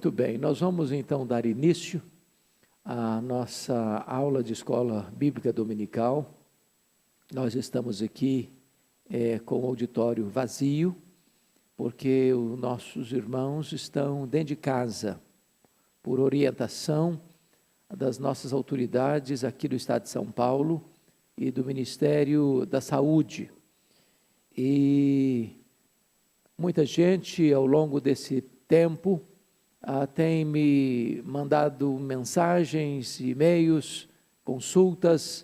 Muito bem, nós vamos então dar início à nossa aula de escola bíblica dominical. Nós estamos aqui com o auditório vazio, porque os nossos irmãos estão dentro de casa, por orientação das nossas autoridades aqui do Estado de São Paulo e do Ministério da Saúde. E muita gente, ao longo desse tempo, tem me mandado mensagens, e-mails, consultas,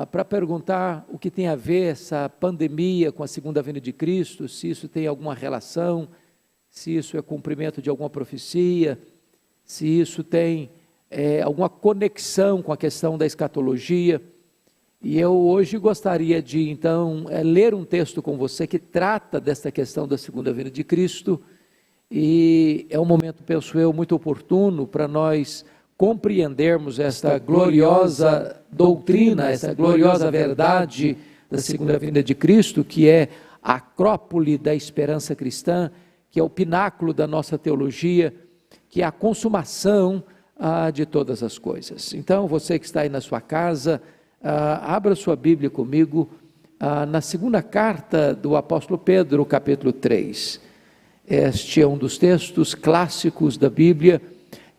para perguntar o que tem a ver essa pandemia com a segunda vinda de Cristo, se isso tem alguma relação, se isso é cumprimento de alguma profecia, se isso tem alguma conexão com a questão da escatologia. E eu hoje gostaria de, então, ler um texto com você que trata desta questão da segunda vinda de Cristo, e é um momento, penso eu, muito oportuno para nós compreendermos esta gloriosa doutrina, essa gloriosa verdade da segunda vinda de Cristo, que é a acrópole da esperança cristã, que é o pináculo da nossa teologia, que é a consumação de todas as coisas. Então, você que está aí na sua casa, abra sua Bíblia comigo na segunda carta do apóstolo Pedro, capítulo 3. Este é um dos textos clássicos da Bíblia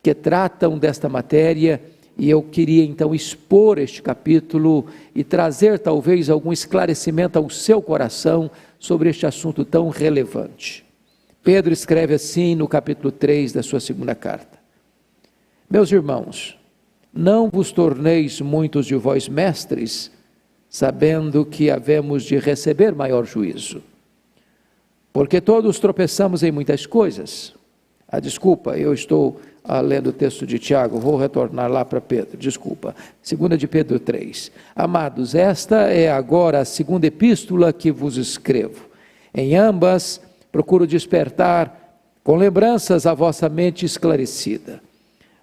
que tratam desta matéria, e eu queria então expor este capítulo e trazer talvez algum esclarecimento ao seu coração sobre este assunto tão relevante. Pedro escreve assim no capítulo 3 da sua segunda carta: Meus irmãos, não vos torneis muitos de vós mestres, sabendo que havemos de receber maior juízo. Porque todos tropeçamos em muitas coisas. Desculpa, eu estou lendo o texto de Tiago, vou retornar lá para Pedro, desculpa. 2 de Pedro 3. Amados, esta é agora a segunda epístola que vos escrevo. Em ambas, procuro despertar com lembranças a vossa mente esclarecida,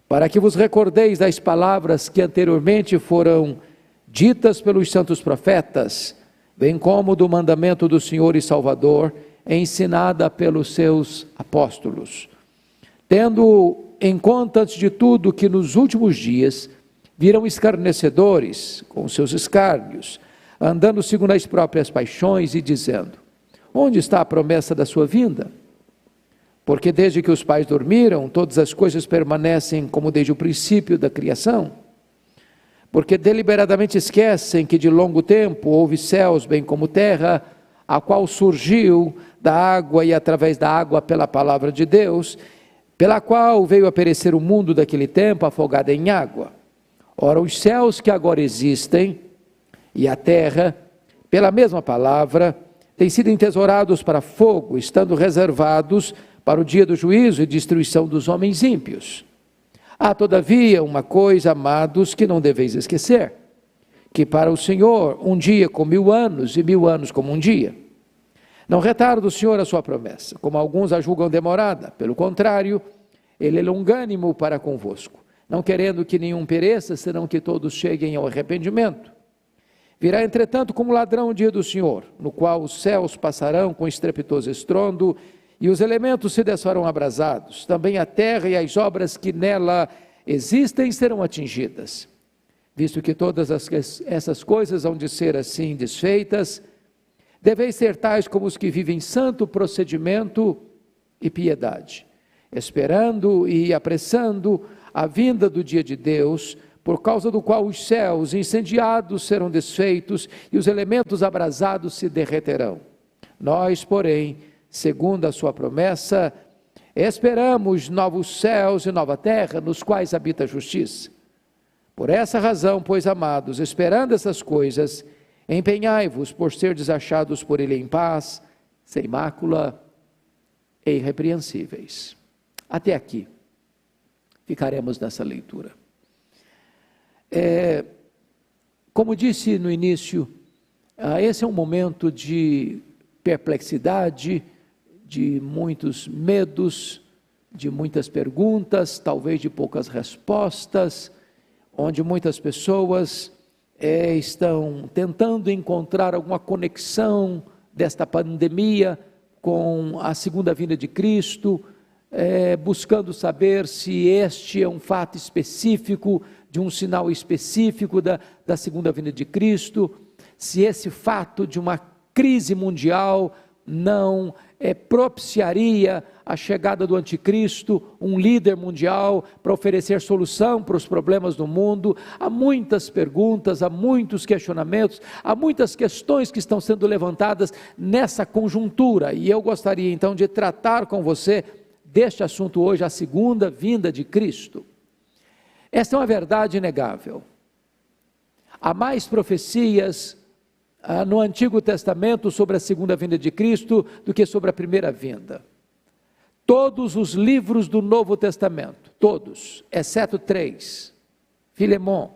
para que vos recordeis das palavras que anteriormente foram ditas pelos santos profetas, bem como do mandamento do Senhor e Salvador, ensinada pelos seus apóstolos, tendo em conta, antes de tudo, que nos últimos dias virão escarnecedores com seus escárnios, andando segundo as próprias paixões e dizendo: onde está a promessa da sua vinda? Porque desde que os pais dormiram, todas as coisas permanecem como desde o princípio da criação. Porque deliberadamente esquecem que de longo tempo houve céus bem como terra, a qual surgiu da água e através da água pela palavra de Deus, pela qual veio a perecer o mundo daquele tempo afogado em água. Ora, os céus que agora existem e a terra, pela mesma palavra, têm sido entesourados para fogo, estando reservados para o dia do juízo e destruição dos homens ímpios. Há, todavia, uma coisa, amados, que não deveis esquecer, que para o Senhor um dia como 1000 anos, e 1000 anos como um dia. Não retarda o Senhor a sua promessa, como alguns a julgam demorada. Pelo contrário, Ele é longânimo para convosco, não querendo que nenhum pereça, senão que todos cheguem ao arrependimento. Virá, entretanto, como ladrão o dia do Senhor, no qual os céus passarão com estrepitoso estrondo, e os elementos se desfarão abrasados. Também a terra e as obras que nela existem serão atingidas. Visto que todas essas coisas hão de ser assim desfeitas, deveis ser tais como os que vivem santo procedimento e piedade, esperando e apressando a vinda do dia de Deus, por causa do qual os céus incendiados serão desfeitos e os elementos abrasados se derreterão. Nós, porém, segundo a sua promessa, esperamos novos céus e nova terra, nos quais habita a justiça. Por essa razão, pois, amados, esperando essas coisas, empenhai-vos por ser achados por Ele em paz, sem mácula e irrepreensíveis. Até aqui, ficaremos nessa leitura. Como disse no início, esse é um momento de perplexidade, de muitos medos, de muitas perguntas, talvez de poucas respostas, onde muitas pessoas estão tentando encontrar alguma conexão desta pandemia com a segunda vinda de Cristo, buscando saber se este é um fato específico, de um sinal específico da segunda vinda de Cristo, se esse fato de uma crise mundial não propiciaria a chegada do anticristo, um líder mundial para oferecer solução para os problemas do mundo. Há muitas perguntas, há muitos questionamentos, há muitas questões que estão sendo levantadas nessa conjuntura, e eu gostaria então de tratar com você deste assunto hoje, a segunda vinda de Cristo. Esta é uma verdade inegável. Há mais profecias no Antigo Testamento sobre a segunda vinda de Cristo do que sobre a primeira vinda. Todos os livros do Novo Testamento, todos, exceto 3, Filemon,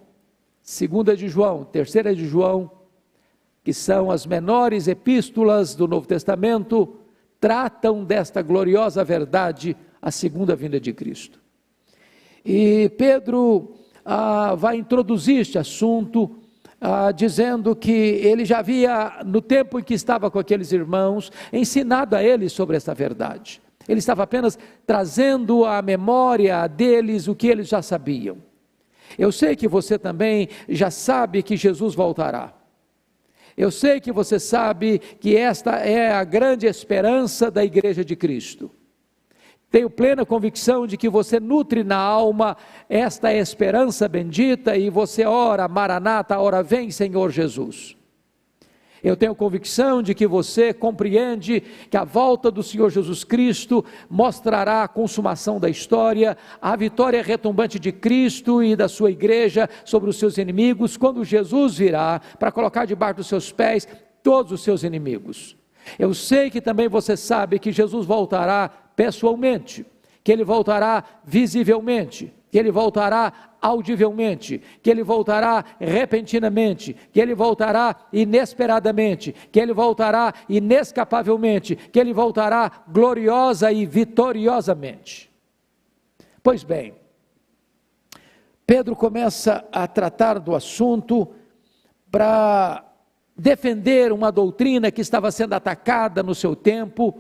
2 de João, 3 de João, que são as menores epístolas do Novo Testamento, tratam desta gloriosa verdade, a segunda vinda de Cristo. E Pedro vai introduzir este assunto, dizendo que ele já havia, no tempo em que estava com aqueles irmãos, ensinado a eles sobre essa verdade. Ele estava apenas trazendo à memória deles o que eles já sabiam. Eu sei que você também já sabe que Jesus voltará. Eu sei que você sabe que esta é a grande esperança da Igreja de Cristo. Tenho plena convicção de que você nutre na alma esta esperança bendita e você ora, Maranata, ora vem Senhor Jesus. Eu tenho convicção de que você compreende que a volta do Senhor Jesus Cristo mostrará a consumação da história, a vitória retumbante de Cristo e da sua igreja sobre os seus inimigos, quando Jesus virá para colocar debaixo dos seus pés todos os seus inimigos. Eu sei que também você sabe que Jesus voltará pessoalmente, que Ele voltará visivelmente, que Ele voltará audivelmente, que Ele voltará repentinamente, que Ele voltará inesperadamente, que Ele voltará inescapavelmente, que Ele voltará gloriosa e vitoriosamente. Pois bem, Pedro começa a tratar do assunto para defender uma doutrina que estava sendo atacada no seu tempo,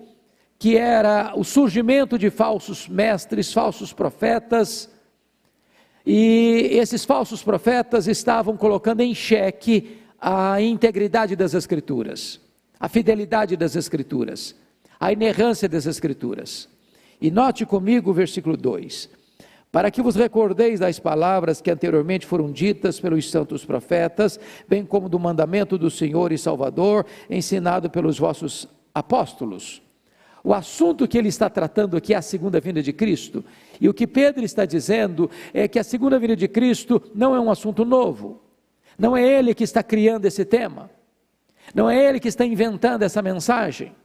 que era o surgimento de falsos mestres, falsos profetas, e esses falsos profetas estavam colocando em xeque a integridade das Escrituras, a fidelidade das Escrituras, a inerrância das Escrituras. E note comigo o versículo 2: para que vos recordeis das palavras que anteriormente foram ditas pelos santos profetas, bem como do mandamento do Senhor e Salvador, ensinado pelos vossos apóstolos. O assunto que ele está tratando aqui é a segunda vinda de Cristo, e o que Pedro está dizendo é que a segunda vinda de Cristo não é um assunto novo, não é ele que está criando esse tema, não é ele que está inventando essa mensagem.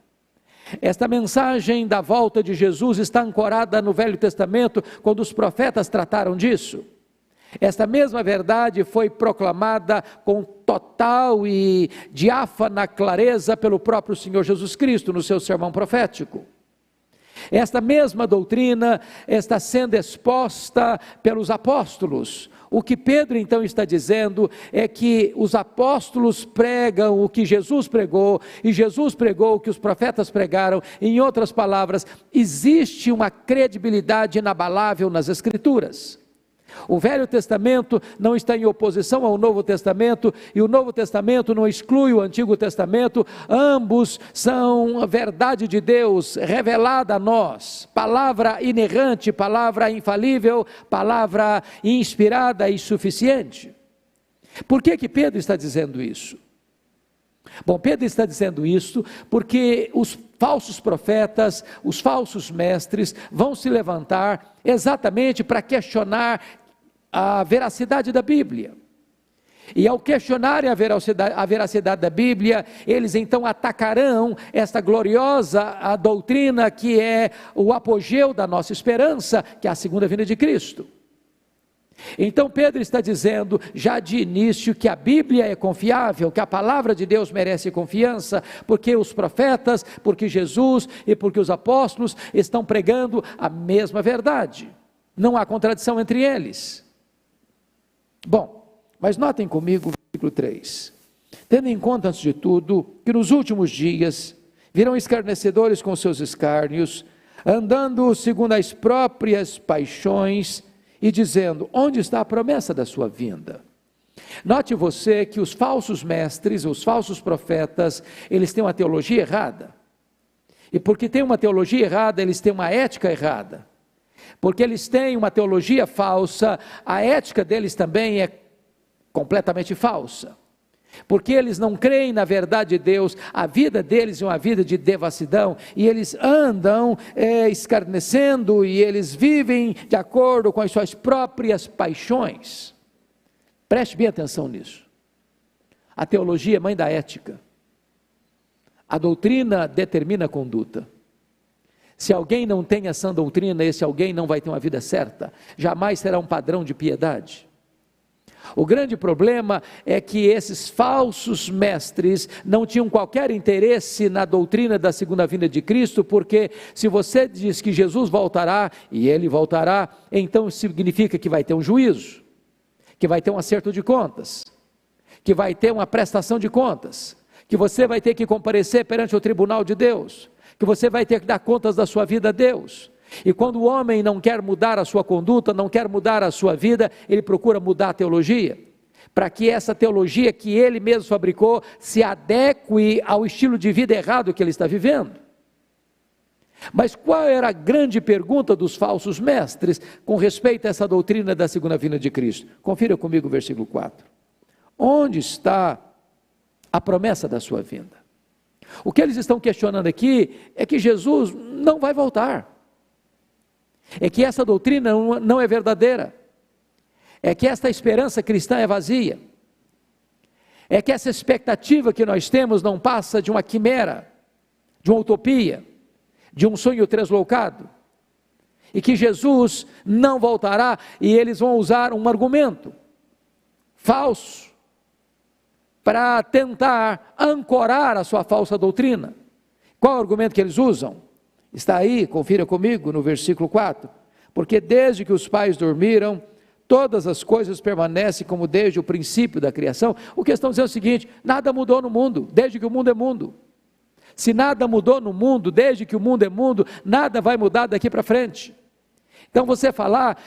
Esta mensagem da volta de Jesus está ancorada no Velho Testamento, quando os profetas trataram disso. Esta mesma verdade foi proclamada com total e diáfana clareza pelo próprio Senhor Jesus Cristo no seu sermão profético. Esta mesma doutrina está sendo exposta pelos apóstolos. O que Pedro então está dizendo é que os apóstolos pregam o que Jesus pregou, e Jesus pregou o que os profetas pregaram. Em outras palavras, existe uma credibilidade inabalável nas Escrituras. O Velho Testamento não está em oposição ao Novo Testamento, e o Novo Testamento não exclui o Antigo Testamento. Ambos são a verdade de Deus revelada a nós, palavra inerrante, palavra infalível, palavra inspirada e suficiente. Por que Pedro está dizendo isso? Bom, Pedro está dizendo isso porque os falsos profetas, os falsos mestres vão se levantar exatamente para questionar a veracidade da Bíblia. E ao questionarem a veracidade da Bíblia, eles então atacarão esta gloriosa doutrina que é o apogeu da nossa esperança, que é a segunda vinda de Cristo. Então Pedro está dizendo já de início que a Bíblia é confiável, que a palavra de Deus merece confiança, porque os profetas, porque Jesus e porque os apóstolos estão pregando a mesma verdade. Não há contradição entre eles. Bom, mas notem comigo o versículo 3. Tendo em conta, antes de tudo, que nos últimos dias virão escarnecedores com seus escárnios, andando segundo as próprias paixões e dizendo: onde está a promessa da sua vinda? Note você que os falsos mestres, os falsos profetas, eles têm uma teologia errada. E porque têm uma teologia errada, eles têm uma ética errada. Porque eles têm uma teologia falsa, a ética deles também é completamente falsa. Porque eles não creem na verdade de Deus, a vida deles é uma vida de devassidão, e eles andam escarnecendo, e eles vivem de acordo com as suas próprias paixões. Preste bem atenção nisso. A teologia é mãe da ética. A doutrina determina a conduta. Se alguém não tem essa doutrina, esse alguém não vai ter uma vida certa, jamais será um padrão de piedade. O grande problema é que esses falsos mestres não tinham qualquer interesse na doutrina da segunda vinda de Cristo, porque se você diz que Jesus voltará, e Ele voltará, então significa que vai ter um juízo, que vai ter um acerto de contas, que vai ter uma prestação de contas, que você vai ter que comparecer perante o tribunal de Deus, que você vai ter que dar contas da sua vida a Deus. E quando o homem não quer mudar a sua conduta, não quer mudar a sua vida, ele procura mudar a teologia, para que essa teologia que ele mesmo fabricou se adeque ao estilo de vida errado que ele está vivendo. Mas qual era a grande pergunta dos falsos mestres com respeito a essa doutrina da segunda vinda de Cristo? Confira comigo o versículo 4. Onde está a promessa da sua vinda? O que eles estão questionando aqui é que Jesus não vai voltar. É que essa doutrina não é verdadeira, é que esta esperança cristã é vazia, é que essa expectativa que nós temos não passa de uma quimera, de uma utopia, de um sonho tresloucado, e que Jesus não voltará, e eles vão usar um argumento falso para tentar ancorar a sua falsa doutrina. Qual é o argumento que eles usam? Está aí, confira comigo no versículo 4, porque desde que os pais dormiram, todas as coisas permanecem como desde o princípio da criação. O que estão dizendo é o seguinte: nada mudou no mundo, desde que o mundo é mundo. Se nada mudou no mundo, desde que o mundo é mundo, nada vai mudar daqui para frente. Então você falar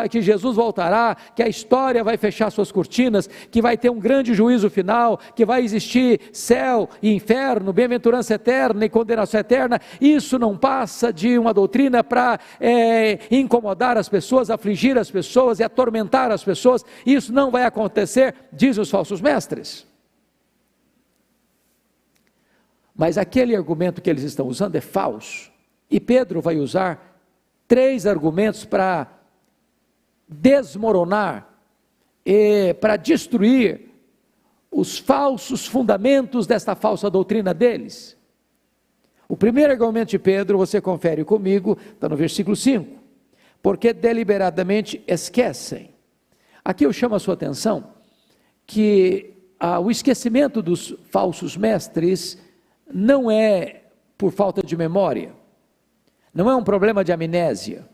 que Jesus voltará, que a história vai fechar suas cortinas, que vai ter um grande juízo final, que vai existir céu e inferno, bem-aventurança eterna e condenação eterna, isso não passa de uma doutrina para incomodar as pessoas, afligir as pessoas e atormentar as pessoas. Isso não vai acontecer, dizem os falsos mestres. Mas aquele argumento que eles estão usando é falso, e Pedro vai usar 3 argumentos para desmoronar e para destruir os falsos fundamentos desta falsa doutrina deles. O primeiro argumento de Pedro, você confere comigo, está no versículo 5, porque deliberadamente esquecem. Aqui eu chamo a sua atenção que o esquecimento dos falsos mestres não é por falta de memória, não é um problema de amnésia.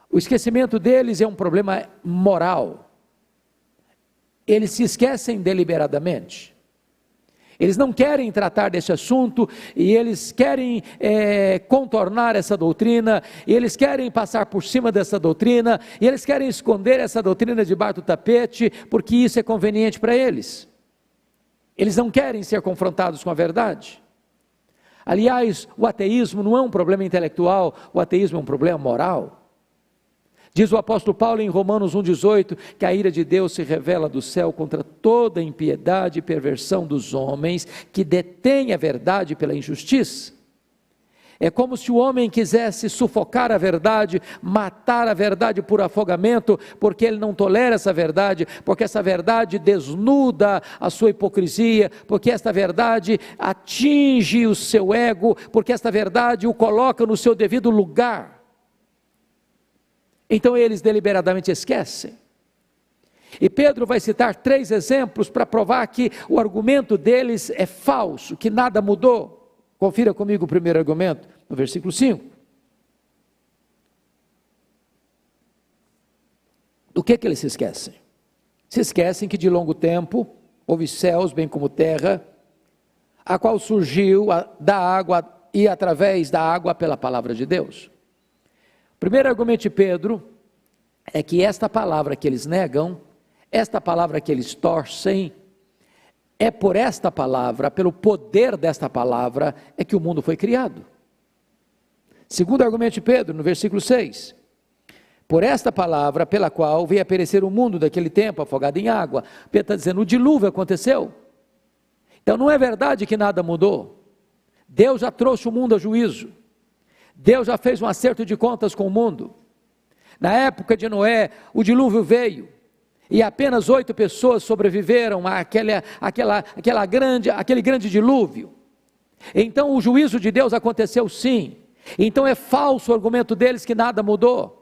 O esquecimento deles é um problema moral. Eles se esquecem deliberadamente. Eles não querem tratar desse assunto, e eles querem contornar essa doutrina, e eles querem passar por cima dessa doutrina, e eles querem esconder essa doutrina debaixo do tapete, porque isso é conveniente para eles. Eles não querem ser confrontados com a verdade. Aliás, o ateísmo não é um problema intelectual, o ateísmo é um problema moral. Diz o apóstolo Paulo em Romanos 1,18, que a ira de Deus se revela do céu contra toda impiedade e perversão dos homens, que detêm a verdade pela injustiça. É como se o homem quisesse sufocar a verdade, matar a verdade por afogamento, porque ele não tolera essa verdade, porque essa verdade desnuda a sua hipocrisia, porque esta verdade atinge o seu ego, porque esta verdade o coloca no seu devido lugar. Então eles deliberadamente esquecem. E Pedro vai citar 3 exemplos para provar que o argumento deles é falso, que nada mudou. Confira comigo o primeiro argumento, no versículo 5. Do que eles se esquecem? Se esquecem que de longo tempo houve céus bem como terra, a qual surgiu da água e através da água pela palavra de Deus. O primeiro argumento de Pedro é que esta palavra que eles negam, esta palavra que eles torcem, é por esta palavra, pelo poder desta palavra, é que o mundo foi criado. Segundo argumento de Pedro, no versículo 6, por esta palavra pela qual veio a perecer o mundo daquele tempo, afogado em água. Pedro está dizendo, o dilúvio aconteceu. Então não é verdade que nada mudou. Deus já trouxe o mundo a juízo. Deus já fez um acerto de contas com o mundo. Na época de Noé, o dilúvio veio. E apenas 8 pessoas sobreviveram àquele grande dilúvio. Então o juízo de Deus aconteceu sim. Então é falso o argumento deles que nada mudou.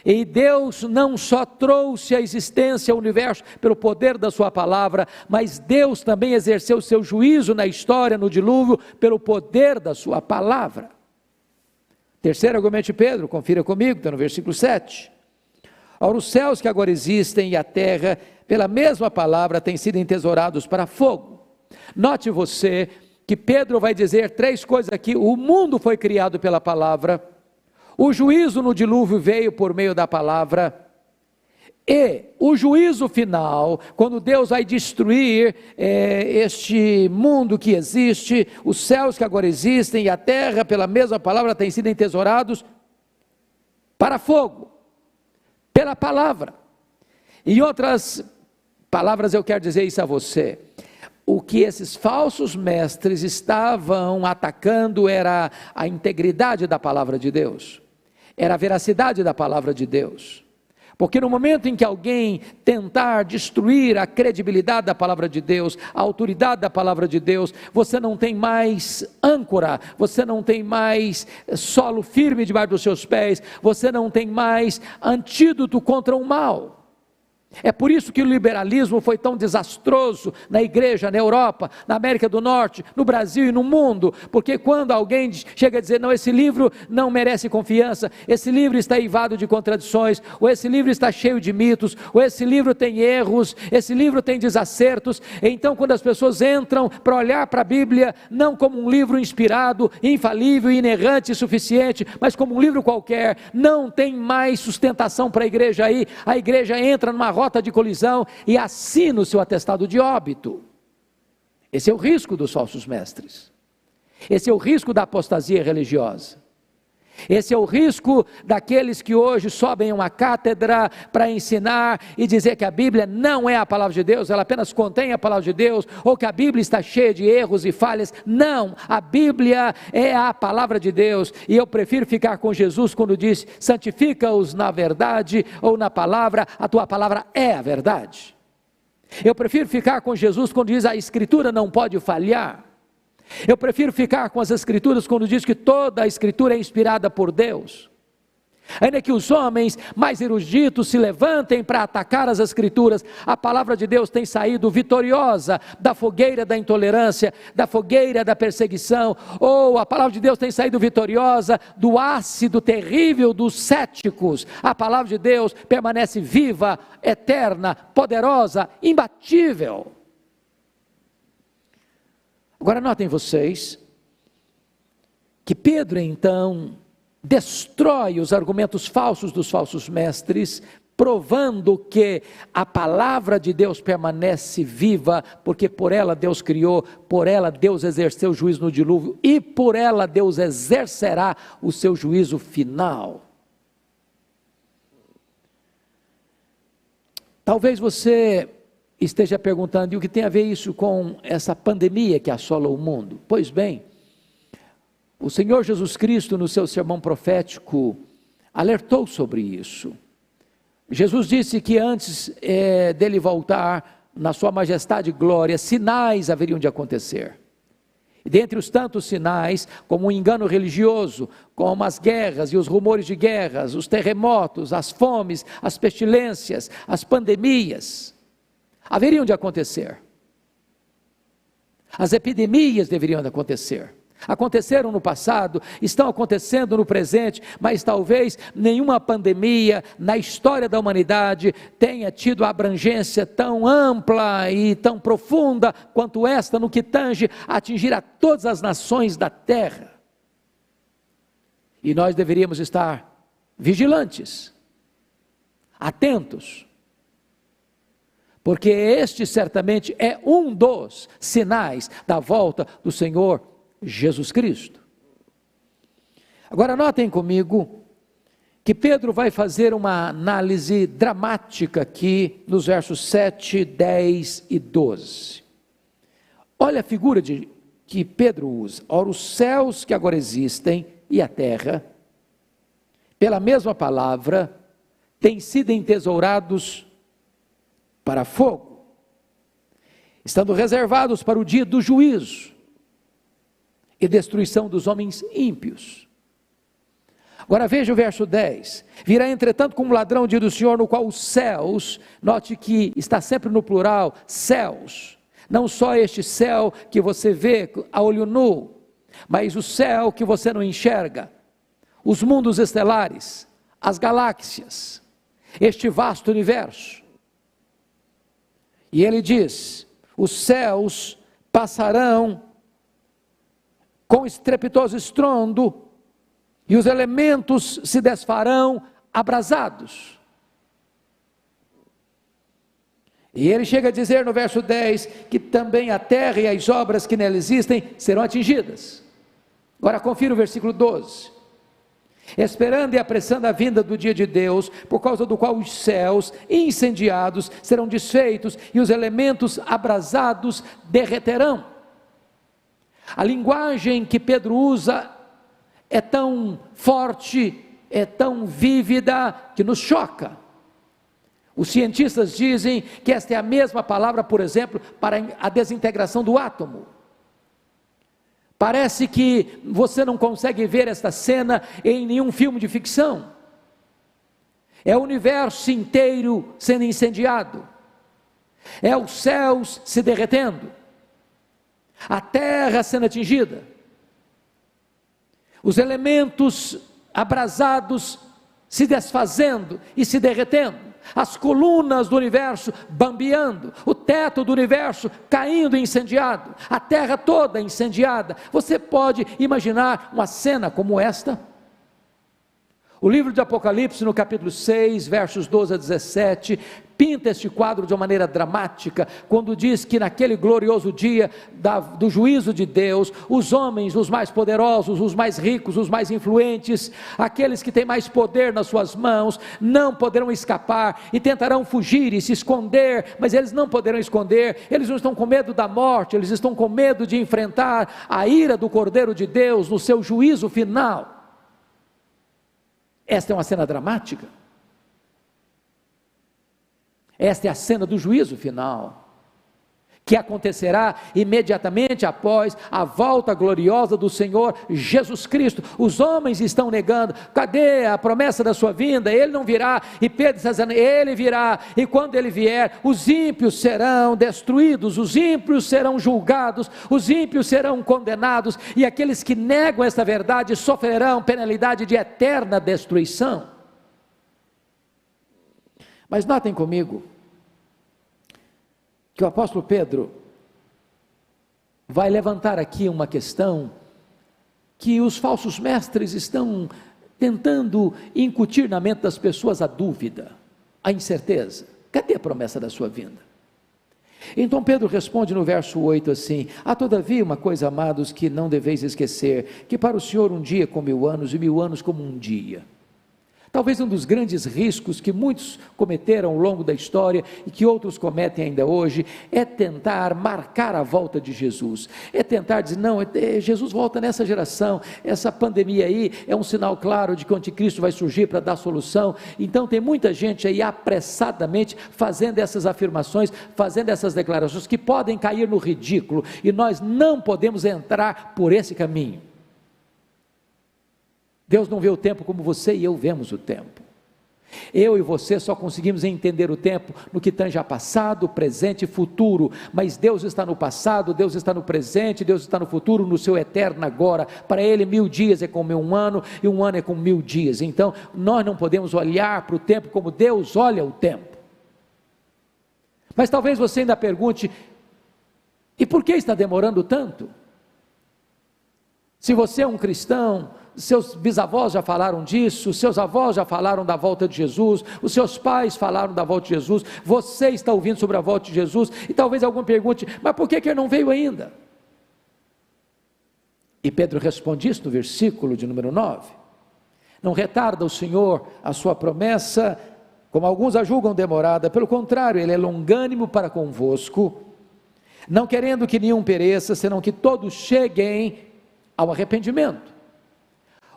E Deus não só trouxe à existência o universo pelo poder da sua palavra, mas Deus também exerceu o seu juízo na história, no dilúvio, pelo poder da sua palavra. Terceiro argumento de Pedro, confira comigo, está no versículo 7. Ora, os céus que agora existem e a terra, pela mesma palavra, têm sido entesourados para fogo. Note você que Pedro vai dizer 3 coisas aqui. O mundo foi criado pela palavra, o juízo no dilúvio veio por meio da palavra, e o juízo final, quando Deus vai destruir este mundo que existe, os céus que agora existem e a terra, pela mesma palavra, têm sido entesourados para fogo. Pela palavra. Em outras palavras eu quero dizer isso a você. O que esses falsos mestres estavam atacando era a integridade da palavra de Deus. Era a veracidade da palavra de Deus. Porque no momento em que alguém tentar destruir a credibilidade da palavra de Deus, a autoridade da palavra de Deus, você não tem mais âncora, você não tem mais solo firme debaixo dos seus pés, você não tem mais antídoto contra o mal. É por isso que o liberalismo foi tão desastroso na igreja, na Europa, na América do Norte, no Brasil e no mundo, porque quando alguém chega a dizer, não, esse livro não merece confiança, esse livro está eivado de contradições, ou esse livro está cheio de mitos, ou esse livro tem erros, esse livro tem desacertos, então quando as pessoas entram para olhar para a Bíblia, não como um livro inspirado, infalível, inerrante e suficiente, mas como um livro qualquer, não tem mais sustentação para a igreja aí, a igreja entra numa rota de colisão e assina o seu atestado de óbito. Esse é o risco dos falsos mestres. Esse é o risco da apostasia religiosa. Esse é o risco daqueles que hoje sobem a uma cátedra para ensinar e dizer que a Bíblia não é a palavra de Deus, ela apenas contém a palavra de Deus, ou que a Bíblia está cheia de erros e falhas. Não, a Bíblia é a palavra de Deus, e eu prefiro ficar com Jesus quando diz, santifica-os na verdade ou na palavra, a tua palavra é a verdade. Eu prefiro ficar com Jesus quando diz, a Escritura não pode falhar. Eu prefiro ficar com as Escrituras quando diz que toda a Escritura é inspirada por Deus. Ainda que os homens mais eruditos se levantem para atacar as Escrituras, a palavra de Deus tem saído vitoriosa da fogueira da intolerância, da fogueira da perseguição, ou a palavra de Deus tem saído vitoriosa do ácido terrível dos céticos. A palavra de Deus permanece viva, eterna, poderosa, imbatível. Agora notem vocês, que Pedro então destrói os argumentos falsos dos falsos mestres, provando que a palavra de Deus permanece viva, porque por ela Deus criou, por ela Deus exerceu o juízo no dilúvio, e por ela Deus exercerá o seu juízo final. Talvez você esteja perguntando, e o que tem a ver isso com essa pandemia que assola o mundo? Pois bem, o Senhor Jesus Cristo no seu sermão profético alertou sobre isso. Jesus disse que antes dele voltar na sua majestade e glória, sinais haveriam de acontecer. E dentre os tantos sinais, como o engano religioso, como as guerras e os rumores de guerras, os terremotos, as fomes, as pestilências, as pandemias, haveriam de acontecer. As epidemias deveriam de acontecer. Aconteceram no passado, estão acontecendo no presente, mas talvez nenhuma pandemia na história da humanidade tenha tido a abrangência tão ampla e tão profunda quanto esta, no que tange a atingir a todas as nações da terra. E nós deveríamos estar vigilantes, atentos, porque este certamente é um dos sinais da volta do Senhor Jesus Cristo. Agora notem comigo que Pedro vai fazer uma análise dramática aqui nos versos 7, 10 e 12. Olha a figura que Pedro usa. Ora, os céus que agora existem e a terra, pela mesma palavra, têm sido entesourados para fogo, estando reservados para o dia do juízo e destruição dos homens ímpios. Agora veja o verso 10, virá entretanto como ladrão o dia do Senhor, no qual os céus, note que está sempre no plural, céus, não só este céu que você vê a olho nu, mas o céu que você não enxerga, os mundos estelares, as galáxias, este vasto universo. E ele diz, os céus passarão com estrepitoso estrondo, e os elementos se desfarão abrasados. E ele chega a dizer no verso 10, que também a terra e as obras que nela existem serão atingidas. Agora confira o versículo 12. Esperando e apressando a vinda do dia de Deus, por causa do qual os céus incendiados serão desfeitos e os elementos abrasados derreterão. A linguagem que Pedro usa é tão forte, é tão vívida, que nos choca. Os cientistas dizem que esta é a mesma palavra, por exemplo, para a desintegração do átomo. Parece que você não consegue ver esta cena em nenhum filme de ficção. É o universo inteiro sendo incendiado, é os céus se derretendo, a terra sendo atingida, os elementos abrasados se desfazendo e se derretendo, as colunas do universo bambeando, o teto do universo caindo incendiado, a terra toda incendiada. Você pode imaginar uma cena como esta? O livro de Apocalipse, no capítulo 6, versos 12 a 17, pinta este quadro de uma maneira dramática, quando diz que naquele glorioso dia do juízo de Deus, os homens, os mais poderosos, os mais ricos, os mais influentes, aqueles que têm mais poder nas suas mãos, não poderão escapar e tentarão fugir e se esconder, mas eles não poderão esconder. Eles não estão com medo da morte, eles estão com medo de enfrentar a ira do Cordeiro de Deus no seu juízo final. Esta é uma cena dramática. Esta é a cena do juízo final, que acontecerá imediatamente após a volta gloriosa do Senhor Jesus Cristo. Os homens estão negando, cadê a promessa da sua vinda? Ele não virá. E Pedro está dizendo, ele virá, e quando ele vier, os ímpios serão destruídos, os ímpios serão julgados, os ímpios serão condenados, e aqueles que negam esta verdade sofrerão penalidade de eterna destruição. Mas notem comigo, que o apóstolo Pedro vai levantar aqui uma questão que os falsos mestres estão tentando incutir na mente das pessoas: a dúvida, a incerteza. Cadê a promessa da sua vinda? Então Pedro responde no verso 8 assim: há todavia uma coisa, amados, que não deveis esquecer, que para o Senhor um dia é como 1000 anos, e 1000 anos como um dia. Talvez um dos grandes riscos que muitos cometeram ao longo da história e que outros cometem ainda hoje é tentar marcar a volta de Jesus, é tentar dizer, não, Jesus volta nessa geração, essa pandemia aí é um sinal claro de que o anticristo vai surgir para dar solução. Então tem muita gente aí apressadamente fazendo essas afirmações, fazendo essas declarações que podem cair no ridículo, e nós não podemos entrar por esse caminho. Deus não vê o tempo como você e eu vemos o tempo. Eu e você só conseguimos entender o tempo no que tange a passado, presente e futuro, mas Deus está no passado, Deus está no presente, Deus está no futuro, no seu eterno agora. Para Ele 1000 dias é como 1 ano, e 1 ano é como 1000 dias. Então nós não podemos olhar para o tempo como Deus olha o tempo. Mas talvez você ainda pergunte, e por que está demorando tanto? Se você é um cristão seus bisavós já falaram disso, seus avós já falaram da volta de Jesus, os seus pais falaram da volta de Jesus, você está ouvindo sobre a volta de Jesus, e talvez algum pergunte, mas por que ele não veio ainda? E Pedro responde isso no versículo de número 9, não retarda o Senhor a sua promessa, como alguns a julgam demorada, pelo contrário, Ele é longânimo para convosco, não querendo que nenhum pereça, senão que todos cheguem ao arrependimento.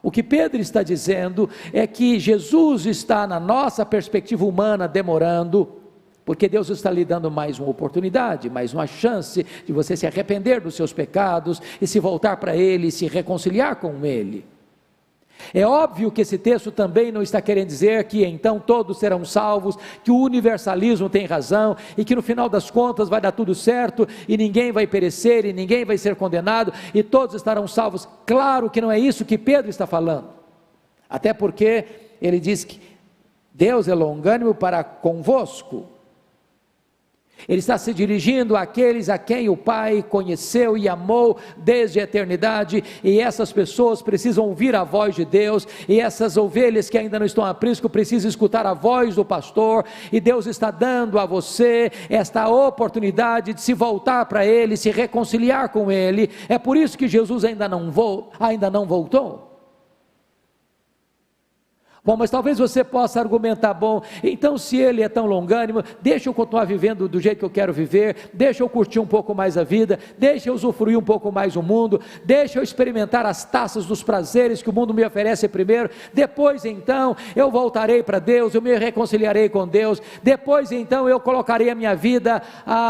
O que Pedro está dizendo é que Jesus está, na nossa perspectiva humana, demorando, porque Deus está lhe dando mais uma oportunidade, mais uma chance de você se arrepender dos seus pecados e se voltar para Ele e se reconciliar com Ele. É óbvio que esse texto também não está querendo dizer que então todos serão salvos, que o universalismo tem razão e que no final das contas vai dar tudo certo e ninguém vai perecer e ninguém vai ser condenado e todos estarão salvos. Claro que não é isso que Pedro está falando, até porque ele diz que Deus é longânimo para convosco. Ele está se dirigindo àqueles a quem o Pai conheceu e amou desde a eternidade, e essas pessoas precisam ouvir a voz de Deus, e essas ovelhas que ainda não estão a aprisco precisam escutar a voz do pastor, e Deus está dando a você esta oportunidade de se voltar para Ele, se reconciliar com Ele. É por isso que Jesus ainda não voltou. Bom, mas talvez você possa argumentar, bom, então se Ele é tão longânimo, deixa eu continuar vivendo do jeito que eu quero viver, deixa eu curtir um pouco mais a vida, deixa eu usufruir um pouco mais o mundo, deixa eu experimentar as taças dos prazeres que o mundo me oferece primeiro, depois então eu voltarei para Deus, eu me reconciliarei com Deus, depois então eu colocarei a minha vida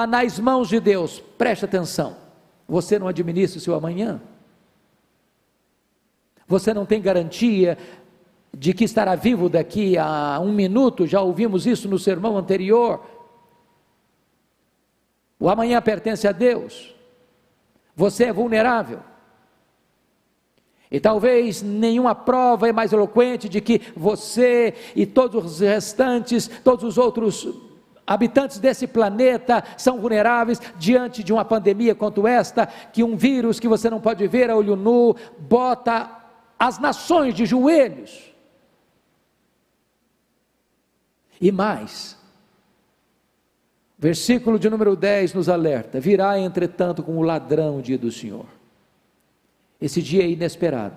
nas mãos de Deus. Preste atenção, você não administra o seu amanhã, você não tem garantia de que estará vivo daqui a 1 minuto, já ouvimos isso no sermão anterior. O amanhã pertence a Deus, você é vulnerável, e talvez nenhuma prova é mais eloquente de que você e todos os restantes, todos os outros habitantes desse planeta são vulneráveis diante de uma pandemia quanto esta, que um vírus que você não pode ver a olho nu, bota as nações de joelhos. E mais, versículo de número 10 nos alerta, virá entretanto como ladrão o dia do Senhor. Esse dia é inesperado,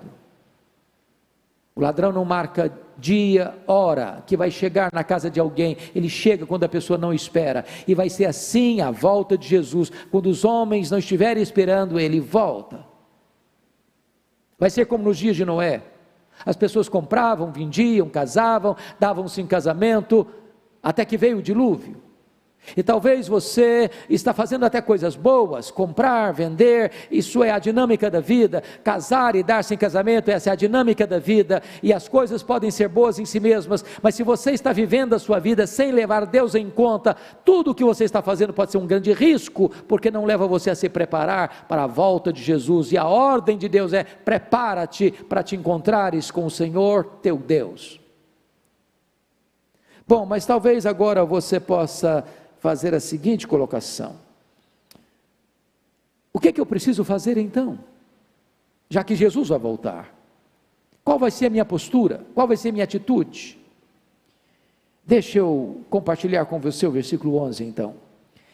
o ladrão não marca dia, hora, que vai chegar na casa de alguém, ele chega quando a pessoa não espera, e vai ser assim a volta de Jesus, quando os homens não estiverem esperando, ele volta. Vai ser como nos dias de Noé, as pessoas compravam, vendiam, casavam, davam-se em casamento, até que veio o dilúvio. E talvez você está fazendo até coisas boas, comprar, vender, isso é a dinâmica da vida, casar e dar-se em casamento, essa é a dinâmica da vida, e as coisas podem ser boas em si mesmas, mas se você está vivendo a sua vida sem levar Deus em conta, tudo o que você está fazendo pode ser um grande risco, porque não leva você a se preparar para a volta de Jesus, e a ordem de Deus é, prepara-te para te encontrares com o Senhor teu Deus. Bom, mas talvez agora você possa fazer a seguinte colocação: o que eu preciso fazer então? Já que Jesus vai voltar, qual vai ser a minha postura? Qual vai ser a minha atitude? Deixa eu compartilhar com você o versículo 11 então.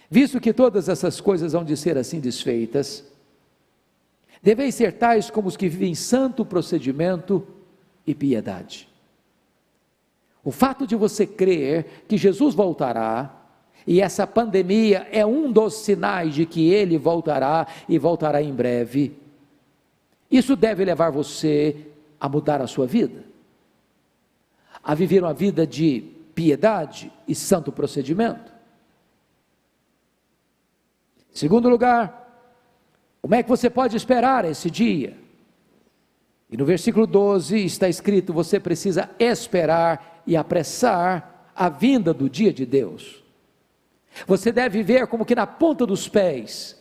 Visto que todas essas coisas hão de ser assim desfeitas, deveis ser tais como os que vivem santo procedimento e piedade. O fato de você crer que Jesus voltará, e essa pandemia é um dos sinais de que Ele voltará, e voltará em breve, isso deve levar você a mudar a sua vida, a viver uma vida de piedade e santo procedimento. Em segundo lugar, como é que você pode esperar esse dia? E no versículo 12 está escrito, você precisa esperar e apressar a vinda do dia de Deus. Você deve viver como que na ponta dos pés,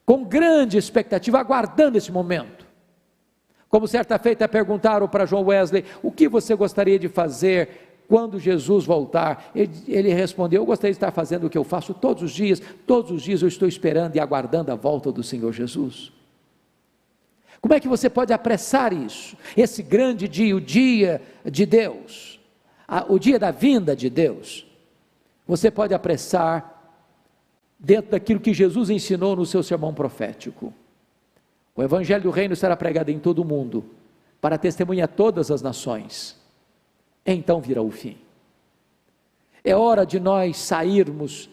com grande expectativa, aguardando esse momento. Como certa feita perguntaram para John Wesley, o que você gostaria de fazer quando Jesus voltar? Ele respondeu, eu gostaria de estar fazendo o que eu faço todos os dias eu estou esperando e aguardando a volta do Senhor Jesus. Como é que você pode apressar isso? Esse grande dia, o dia de Deus, o dia da vinda de Deus, você pode apressar dentro daquilo que Jesus ensinou no seu sermão profético. O evangelho do reino será pregado em todo o mundo, para testemunhar todas as nações. Então virá o fim. É hora de nós sairmos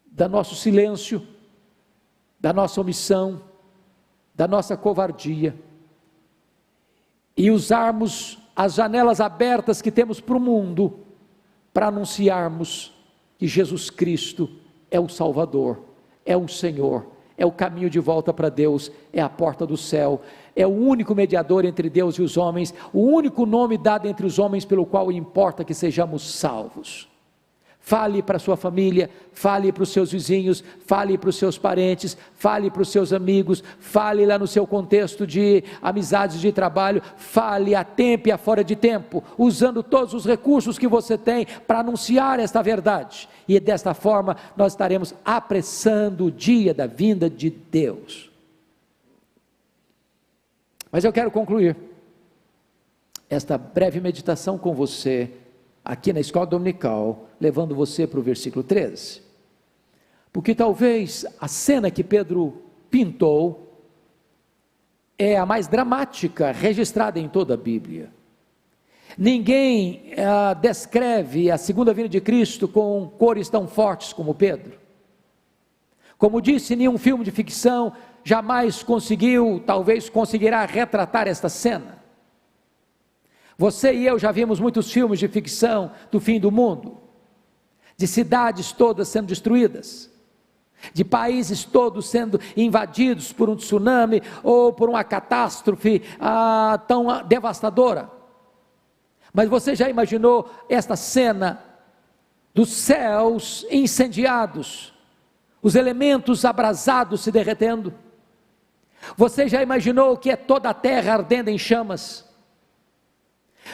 do nosso silêncio, da nossa omissão, da nossa covardia, e usarmos as janelas abertas que temos para o mundo, para anunciarmos que Jesus Cristo é o Salvador, é o Senhor, é o caminho de volta para Deus, é a porta do céu, é o único mediador entre Deus e os homens, o único nome dado entre os homens pelo qual importa que sejamos salvos. Fale para a sua família, fale para os seus vizinhos, fale para os seus parentes, fale para os seus amigos, fale lá no seu contexto de amizades de trabalho, fale a tempo e a fora de tempo, usando todos os recursos que você tem para anunciar esta verdade, e desta forma nós estaremos apressando o dia da vinda de Deus. Mas eu quero concluir esta breve meditação com você, aqui na escola dominical, levando você para o versículo 13, porque talvez a cena que Pedro pintou é a mais dramática registrada em toda a Bíblia. Ninguém descreve a segunda vinda de Cristo com cores tão fortes como Pedro. Como disse, nenhum filme de ficção jamais conseguiu, talvez conseguirá retratar esta cena. Você e eu já vimos muitos filmes de ficção do fim do mundo, de cidades todas sendo destruídas, de países todos sendo invadidos por um tsunami ou por uma catástrofe tão devastadora. Mas você já imaginou esta cena dos céus incendiados, os elementos abrasados se derretendo? Você já imaginou o que é toda a terra ardendo em chamas?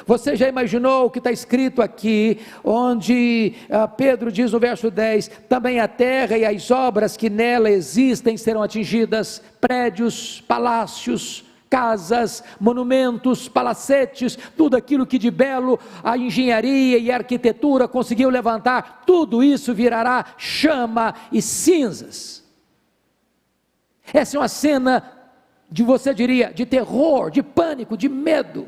Você já imaginou o que está escrito aqui, onde Pedro diz no verso 10, também a terra e as obras que nela existem serão atingidas, prédios, palácios, casas, monumentos, palacetes, tudo aquilo que de belo a engenharia e a arquitetura conseguiu levantar, tudo isso virará chama e cinzas. Essa é uma cena você diria, de terror, de pânico, de medo.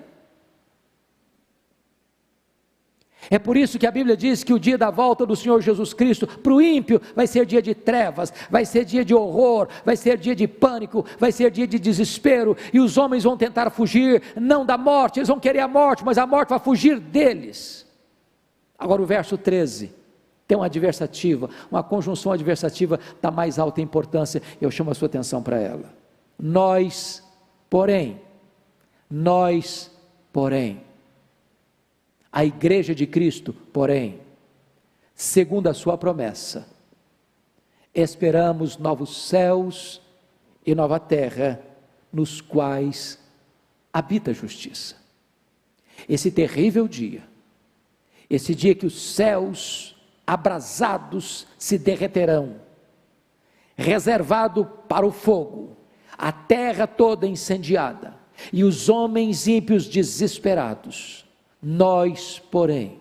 É por isso que a Bíblia diz que o dia da volta do Senhor Jesus Cristo, para o ímpio, vai ser dia de trevas, vai ser dia de horror, vai ser dia de pânico, vai ser dia de desespero, e os homens vão tentar fugir, não da morte, eles vão querer a morte, mas a morte vai fugir deles. Agora o verso 13, tem uma adversativa, uma conjunção adversativa da mais alta importância, eu chamo a sua atenção para ela. Nós, porém, a igreja de Cristo, porém, segundo a sua promessa, esperamos novos céus e nova terra, nos quais habita a justiça. Esse terrível dia, esse dia que os céus abrasados se derreterão, reservado para o fogo, a terra toda incendiada, e os homens ímpios desesperados. Nós, porém,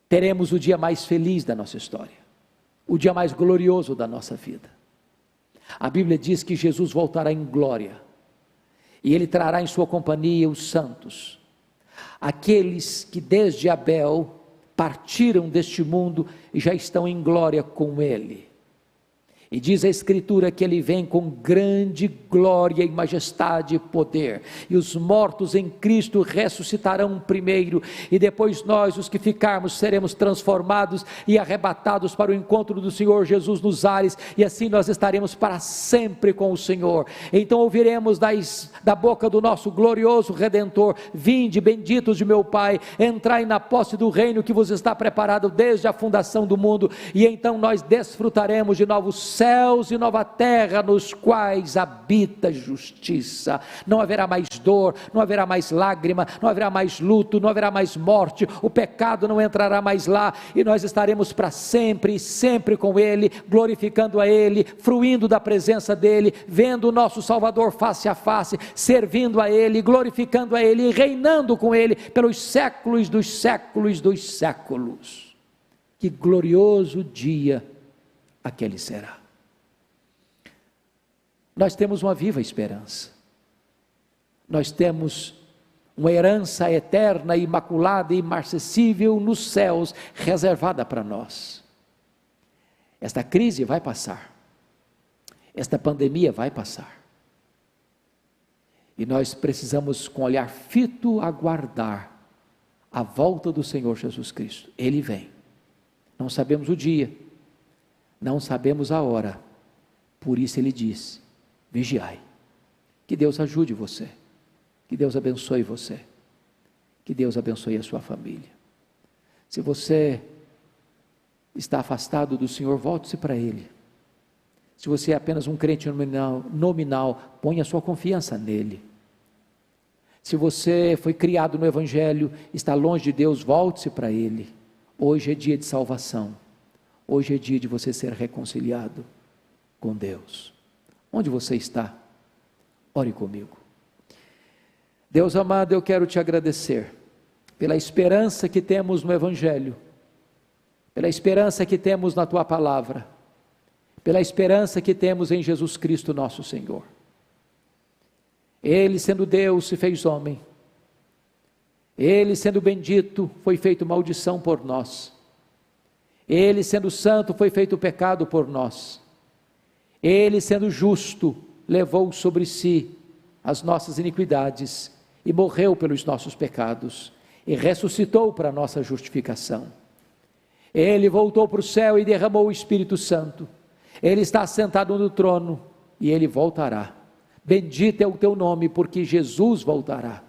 teremos o dia mais feliz da nossa história, o dia mais glorioso da nossa vida. A Bíblia diz que Jesus voltará em glória, e Ele trará em sua companhia os santos, aqueles que desde Abel partiram deste mundo e já estão em glória com Ele. E diz a Escritura que Ele vem com grande glória e majestade e poder, e os mortos em Cristo ressuscitarão primeiro, e depois nós, os que ficarmos, seremos transformados e arrebatados para o encontro do Senhor Jesus nos ares, e assim nós estaremos para sempre com o Senhor. Então ouviremos da boca do nosso glorioso Redentor: vinde, benditos de meu Pai, entrai na posse do reino que vos está preparado desde a fundação do mundo, e então nós desfrutaremos de novos céus e nova terra nos quais habita justiça. Não haverá mais dor, não haverá mais lágrima, não haverá mais luto, não haverá mais morte, o pecado não entrará mais lá, e nós estaremos para sempre e sempre com Ele, glorificando a Ele, fruindo da presença dEle, vendo o nosso Salvador face a face, servindo a Ele, glorificando a Ele e reinando com Ele pelos séculos dos séculos dos séculos. Que glorioso dia aquele será. Nós temos uma viva esperança, nós temos uma herança eterna, imaculada e imarcessível nos céus, reservada para nós. Esta crise vai passar, esta pandemia vai passar, e nós precisamos, com olhar fito, aguardar a volta do Senhor Jesus Cristo. Ele vem, não sabemos o dia, não sabemos a hora, por isso Ele diz: vigiai. Que Deus ajude você, que Deus abençoe você, que Deus abençoe a sua família. Se você está afastado do Senhor, volte-se para Ele. Se você é apenas um crente nominal, ponha sua confiança nele. Se você foi criado no Evangelho, está longe de Deus, volte-se para Ele. Hoje é dia de salvação, hoje é dia de você ser reconciliado com Deus. Onde você está? Ore comigo. Deus amado, eu quero te agradecer pela esperança que temos no Evangelho, pela esperança que temos na Tua Palavra, pela esperança que temos em Jesus Cristo nosso Senhor. Ele, sendo Deus, se fez homem. Ele, sendo bendito, foi feito maldição por nós. Ele, sendo santo, foi feito pecado por nós. Ele, sendo justo, levou sobre si as nossas iniquidades e morreu pelos nossos pecados e ressuscitou para a nossa justificação. Ele voltou para o céu e derramou o Espírito Santo. Ele está sentado no trono e Ele voltará. Bendito é o teu nome, porque Jesus voltará.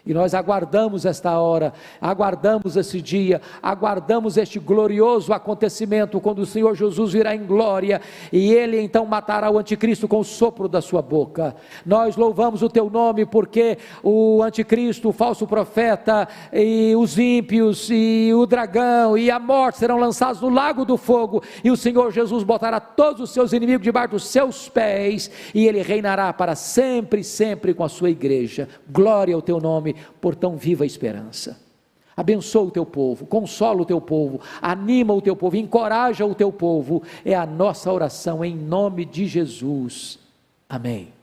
E nós aguardamos esta hora, aguardamos esse dia, aguardamos este glorioso acontecimento, quando o Senhor Jesus virá em glória, e Ele então matará o anticristo com o sopro da sua boca. Nós louvamos o teu nome, porque o anticristo, o falso profeta, e os ímpios, e o dragão, e a morte serão lançados no lago do fogo, e o Senhor Jesus botará todos os seus inimigos debaixo dos seus pés, e Ele reinará para sempre, sempre com a sua igreja. Glória ao teu nome, por tão viva esperança. Abençoa o teu povo, consola o teu povo, anima o teu povo, encoraja o teu povo, é a nossa oração em nome de Jesus, amém.